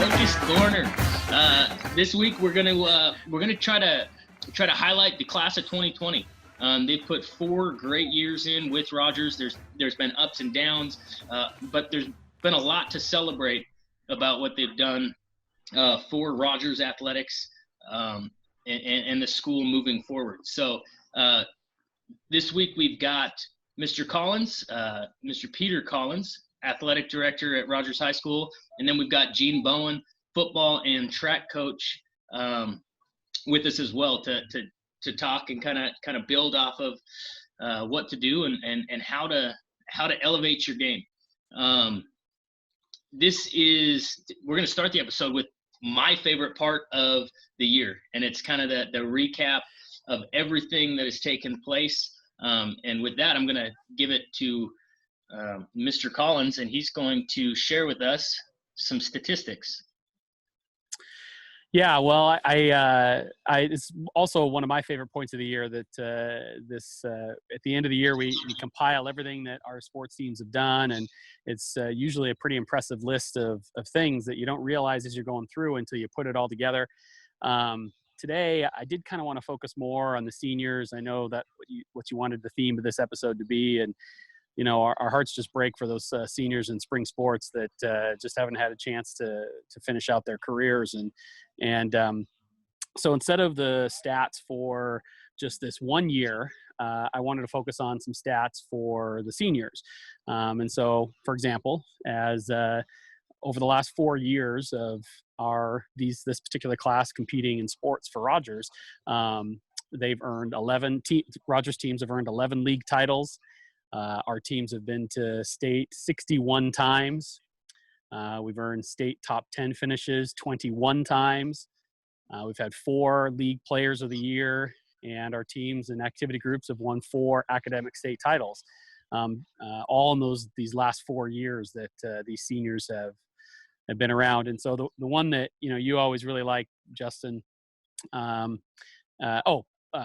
Focus Corner. This week we're gonna try to highlight the class of 2020. They've put 4 great years in with Rogers. There's been ups and downs, but there's been a lot to celebrate about what they've done for Rogers athletics and the school moving forward. So this week we've got Mr. Collins, Mr. Peter Collins, athletic director at Rogers High School, and then we've got Gene Bowen, football and track coach, with us as well to talk and kind of build off of what to do and how to elevate your game. We're going to start the episode with my favorite part of the year, and it's kind of the recap of everything that has taken place. And with that, I'm going to give it to Mr. Collins, and he's going to share with us some statistics. Yeah, well, it's also one of my favorite points of the year that at the end of the year we compile everything that our sports teams have done, and it's usually a pretty impressive list of things that you don't realize as you're going through until you put it all together. Today, I did kind of want to focus more on the seniors. I know that what you wanted the theme of this episode to be, and you know, our hearts just break for those seniors in spring sports that just haven't had a chance to finish out their careers. And so instead of the stats for just this one year, I wanted to focus on some stats for the seniors. And so, for example, as over the last 4 years of this particular class competing in sports for Rogers, they've earned 11. Rogers teams have earned 11 league titles. Our teams have been to state 61 times. We've earned state top 10 finishes 21 times. We've had 4 league players of the year, and our teams and activity groups have won 4 academic state titles, all in these last 4 years that these seniors have been around. And so the one that you always really like, Justin.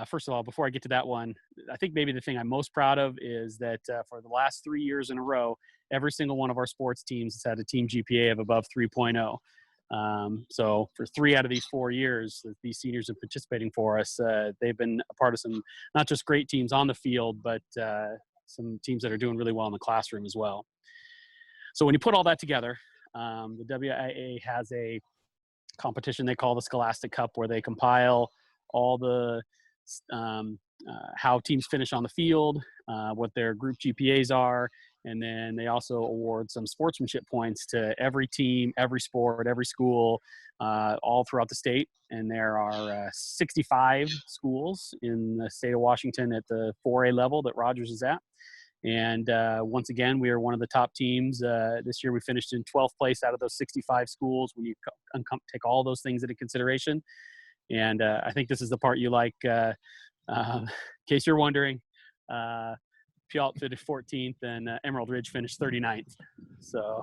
First of all, before I get to that one, I think maybe the thing I'm most proud of is that for the last 3 years in a row, every single one of our sports teams has had a team GPA of above 3.0. So for 3 out of these 4 years that these seniors are participating for us, they've been a part of some, not just great teams on the field, but some teams that are doing really well in the classroom as well. So when you put all that together, the WIAA has a competition they call the Scholastic Cup, where they compile all the how teams finish on the field, what their group GPAs are, and then they also award some sportsmanship points to every team, every sport, every school, all throughout the state. And there are 65 schools in the state of Washington at the 4A level that Rogers is at. And once again, we are one of the top teams. This year we finished in 12th place out of those 65 schools when you take all those things into consideration. And I think this is the part you like. In case you're wondering, Puyallup finished 14th and Emerald Ridge finished 39th. So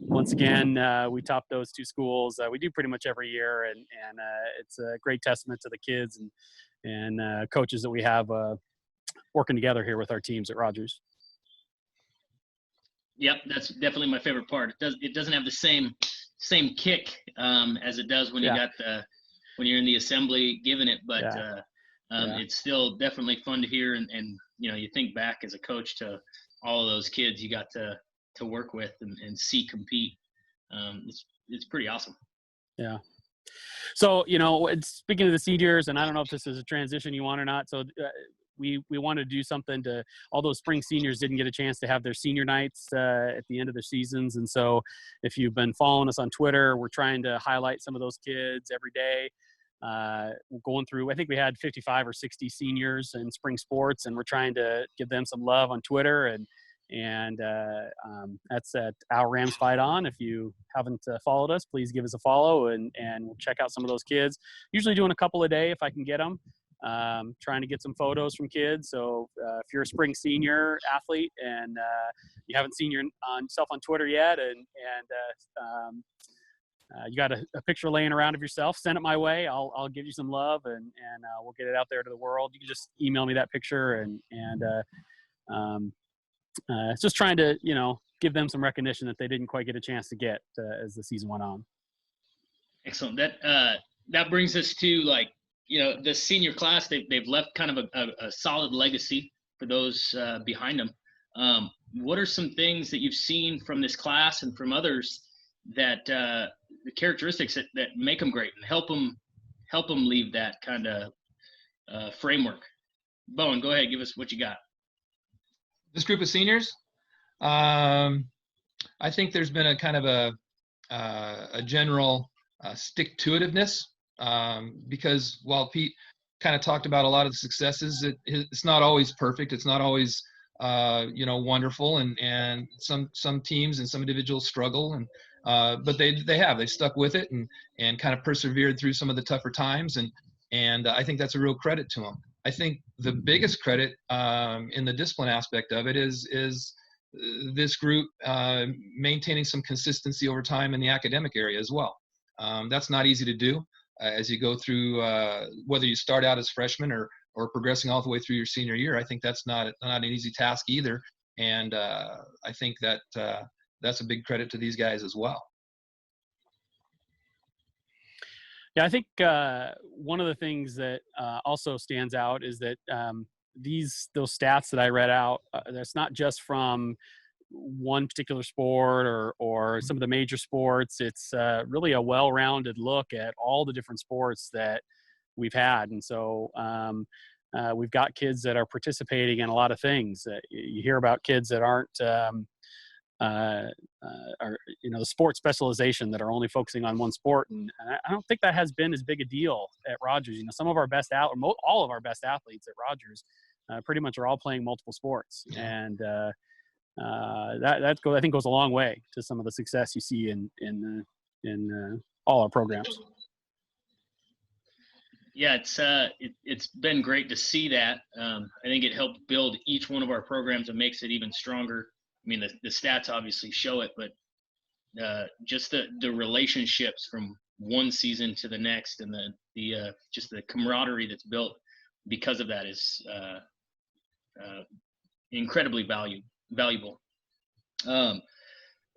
once again, we topped those 2 schools. We do pretty much every year, and it's a great testament to the kids and coaches that we have working together here with our teams at Rogers. Yep, that's definitely my favorite part. It doesn't have the same kick as it does when when you're in the assembly giving it, but it's still definitely fun to hear, and you think back as a coach to all of those kids you got to work with and see compete. It's pretty awesome. Yeah. So speaking of the seniors, and I don't know if this is a transition you want or not, so we wanted to do something to all those spring seniors didn't get a chance to have their senior nights at the end of their seasons. And so if you've been following us on Twitter, we're trying to highlight some of those kids every day. We're going through, I think we had 55 or 60 seniors in spring sports, and we're trying to give them some love on Twitter. And that's at Our Rams Fight On. If you haven't followed us, please give us a follow and we'll check out some of those kids. Usually doing a couple a day if I can get them. Trying to get some photos from kids. So if you're a spring senior athlete and you haven't seen yourself on Twitter yet, and you got a picture laying around of yourself, send it my way. I'll give you some love and we'll get it out there to the world. You can just email me that picture and it's just trying to give them some recognition that they didn't quite get a chance to get as the season went on. Excellent. That brings us to, like, the senior class. They've left kind of a solid legacy for those behind them. What are some things that you've seen from this class and from others that the characteristics that make them great and help them leave that kind of framework? Bowen, go ahead, give us what you got. This group of seniors, I think there's been a kind of a general stick-to-itiveness, because while Pete kind of talked about a lot of the successes, it's not always perfect. It's not always wonderful, and some teams and some individuals struggle, and but they stuck with it and kind of persevered through some of the tougher times, and I think that's a real credit to them. I think the biggest credit in the discipline aspect of it is this group maintaining some consistency over time in the academic area as well. That's not easy to do as you go through, whether you start out as freshmen or progressing all the way through your senior year. I think that's not an easy task either, and I think that that's a big credit to these guys as well. Yeah, I think one of the things that also stands out is that those stats that I read out, that's not just from one particular sport or some of the major sports. It's really a well-rounded look at all the different sports that we've had. And so we've got kids that are participating in a lot of things. You hear about kids that aren't the sport specialization, that are only focusing on one sport, and I don't think that has been as big a deal at Rogers. some of our best all of our best athletes at Rogers pretty much are all playing multiple sports, and that I think goes a long way to some of the success you see in all our programs. Yeah, it's been great to see that. I think it helped build each one of our programs and makes it even stronger. I mean, the stats obviously show it, but just the relationships from one season to the next, and the just the camaraderie that's built because of that is incredibly valuable.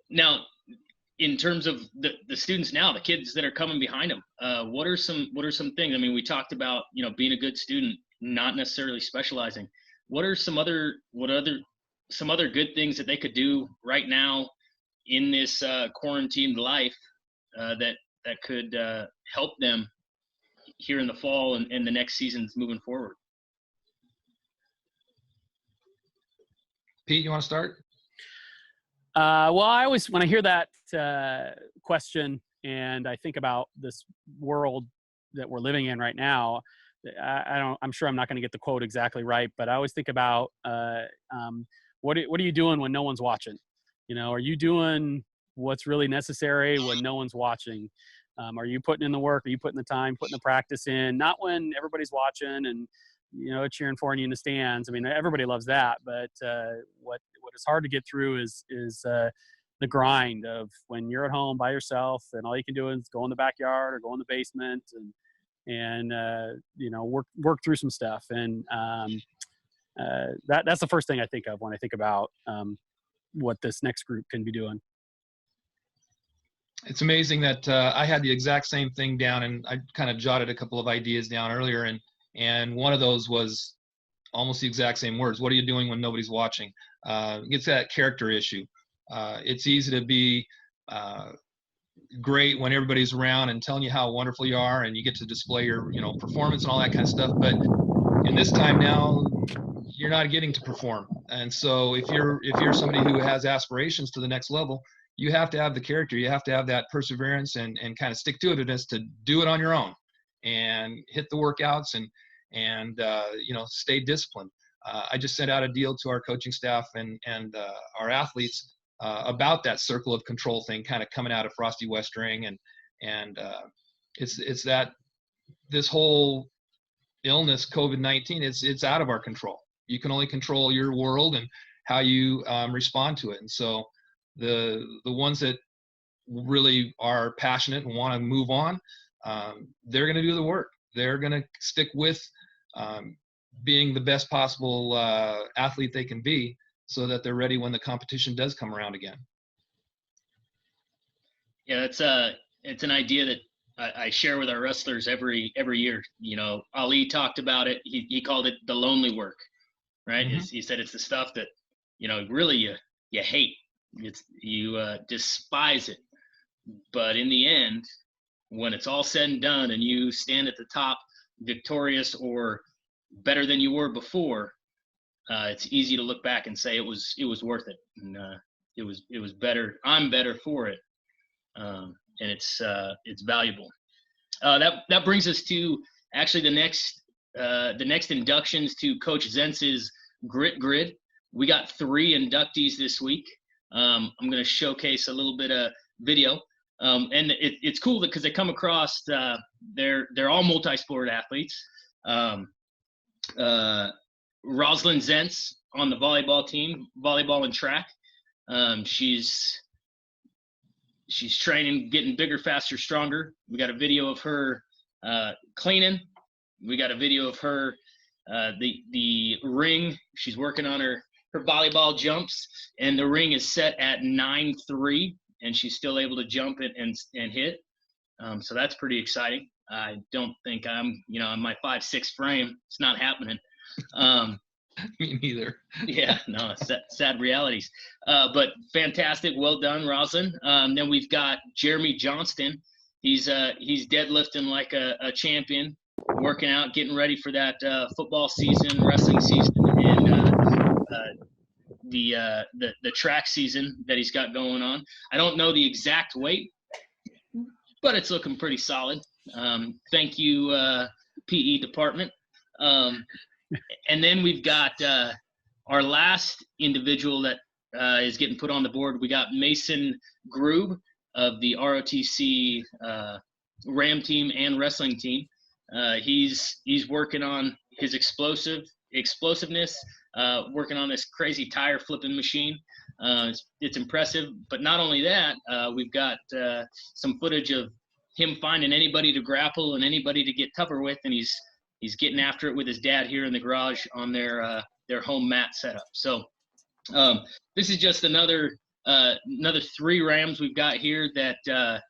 Now, in terms of the students now, the kids that are coming behind them, what are some things? I mean, we talked about being a good student, not necessarily specializing. What are some other good things that they could do right now in this quarantined life that could help them here in the fall and the next seasons moving forward? Pete, you want to start? Well, I always, when I hear that question and I think about this world that we're living in right now, I'm sure I'm not going to get the quote exactly right, but I always think about what are you doing when no one's watching? Are you doing what's really necessary when no one's watching? Are you putting in the work? Are you putting the time, putting the practice in? Not when everybody's watching and cheering for you in the stands. I mean, everybody loves that, but what is hard to get through is the grind of when you're at home by yourself and all you can do is go in the backyard or go in the basement and work through some stuff. And that's the first thing I think of when I think about what this next group can be doing. It's amazing that I had the exact same thing down, and I kind of jotted a couple of ideas down earlier, and one of those was almost the exact same words. What are you doing when nobody's watching? It's that character issue. It's easy to be great when everybody's around and telling you how wonderful you are, and you get to display your performance and all that kind of stuff. But in this time now, you're not getting to perform. And so if you're somebody who has aspirations to the next level, you have to have the character. You have to have that perseverance and kind of stick-to-itiveness to do it on your own and hit the workouts and stay disciplined. I just sent out a deal to our coaching staff and our athletes about that circle of control thing kind of coming out of Frosty Westring, and it's that this whole illness, COVID-19, it's out of our control. You can only control your world and how you respond to it. And so the ones that really are passionate and want to move on, they're going to do the work. They're going to stick with being the best possible athlete they can be. so that they're ready when the competition does come around again. Yeah, it's an idea that I share with our wrestlers every year. You know, Ali talked about it. He called it the lonely work, right? Mm-hmm. He said it's the stuff that, you know, really you hate. You despise it. But in the end, when it's all said and done and you stand at the top victorious or better than you were before, it's easy to look back and say it was worth it. And it was better. I'm better for it. And it's valuable. That brings us to actually the next inductions to Coach Zentz's Grit Grid. We got 3 inductees this week. I'm going to showcase a little bit of video, and it's cool because they come across. They're all multi-sport athletes. Rosalind Zentz on the volleyball team, volleyball and track. She's training, getting bigger, faster, stronger. We got a video of her cleaning. We got a video of her the ring. She's working on her volleyball jumps, and the ring is set at 9.3, and she's still able to jump it and hit. So that's pretty exciting. I don't think I'm, on my 5'6" frame. It's not happening. Me neither. Yeah, no, sad realities. But fantastic. Well done, Rosalind. Then we've got Jeremy Johnston. He's deadlifting like a champion, working out, getting ready for that football season, wrestling season, and the track season that he's got going on. I don't know the exact weight, but it's looking pretty solid. Thank you, PE department. And then we've got our last individual that is getting put on the board. We got Mason Grube of the ROTC Ram team and wrestling team. He's working on his explosiveness, working on this crazy tire flipping machine. It's impressive. But not only that, we've got some footage of him finding anybody to grapple and anybody to get tougher with, and he's getting after it with his dad here in the garage on their home mat setup. So this is just another 3 Rams we've got here that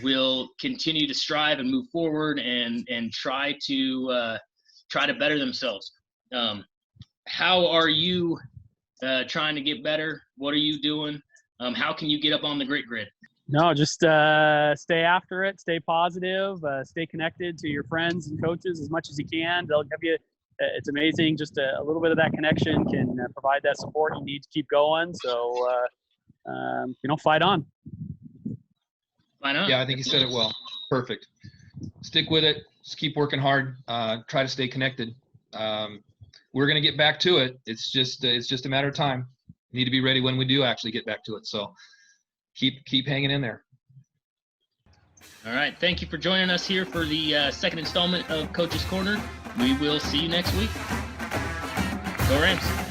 will continue to strive and move forward and try to better themselves. How are you trying to get better? What are you doing? How can you get up on the Grit Grid? No, just stay after it, stay positive, stay connected to your friends and coaches as much as you can. They'll give you, it's amazing, just a little bit of that connection can provide that support you need to keep going. So, fight on. Fight on. Yeah, I think you said it well. Perfect. Stick with it. Just keep working hard. Try to stay connected. We're going to get back to it. It's just a matter of time. We need to be ready when we do actually get back to it. So keep hanging in there. All right. Thank you for joining us here for the second installment of Coach's Corner. We will see you next week. Go Rams.